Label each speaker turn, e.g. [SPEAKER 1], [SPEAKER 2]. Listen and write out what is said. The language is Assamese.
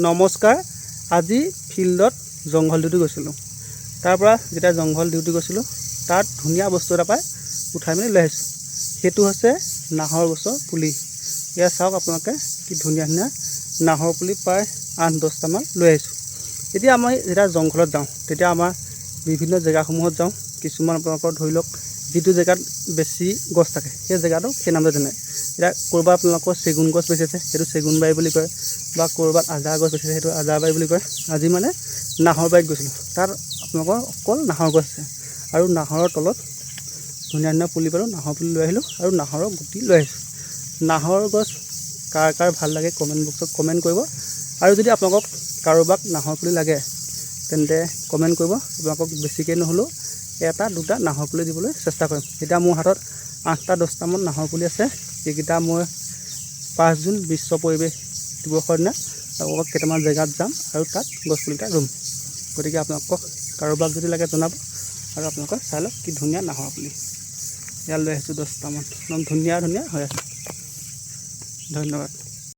[SPEAKER 1] নমস্কাৰ। আজি ফিল্ডত জংঘল ডিউটি গৈছিলোঁ। তাৰ পৰা যেতিয়া জংঘল ডিউটি গৈছিলোঁ তাত ধুনীয়া বস্তু এটা পাই উঠাই মেলি লৈ আহিছোঁ। সেইটো হৈছে নাহৰ গছৰ পুলি। এয়া চাওক আপোনালোকে কি ধুনীয়া ধুনীয়া নাহৰ পুলি প্ৰায় 8-10টামান লৈ আহিছোঁ। এতিয়া আমি যেতিয়া জংঘলত যাওঁ তেতিয়া আমাৰ বিভিন্ন জেগাসমূহত যাওঁ। কিছুমান আপোনালোকৰ ধৰি লওক যিটো জেগাত বেছি গছ থাকে সেই জেগাটো সেই নামটো জানে। এতিয়া ক'ৰবাত আপোনালোকৰ চেগুন গছ বেছি আছে সেইটো চেগুন বাৰী বুলি কয়, বা ক'ৰবাত আজাৰ গছ বেছি আছে সেইটো আজাৰ বাৰী বুলি কয়। আজি মানে নাহৰ বাৰীত গৈছিলোঁ। তাত আপোনালোকৰ অকল নাহৰ গছ আছে আৰু নাহৰৰ তলত ধুনীয়া ধুনীয়া পুলি পালোঁ। নাহৰ পুলি লৈ আহিলোঁ আৰু নাহৰৰ গুটি লৈ আহিছোঁ। নাহৰ গছ কাৰ কাৰ ভাল লাগে কমেণ্ট বক্সত কমেণ্ট কৰিব। আৰু যদি আপোনালোকক কাৰোবাক নাহৰ পুলি লাগে তেন্তে কমেণ্ট কৰিব। আপোনালোকক বেছিকৈ নহ'লেও 1-2টা নাহৰ পুলি দিবলৈ চেষ্টা কৰিম। এতিয়া মোৰ হাতত 8-10টামান নাহৰ পুলি আছে। এইকেইটা মই 5 জুন বিশ্ব পৰিৱেশ দিৱসৰ দিনা আপোনালোকক কেইটামান জেগাত যাম আৰু তাত গছপুলিকেইটা ৰুম। গতিকে আপোনালোকক কাৰোবাক যদি লাগে জনাব। আৰু আপোনালোকে চাই লওক কি ধুনীয়া নাহৰ পুলি। ইয়াত লৈ আহিছোঁ 10টামান। একদম ধুনীয়া ধুনীয়া হৈ আছে। ধন্যবাদ।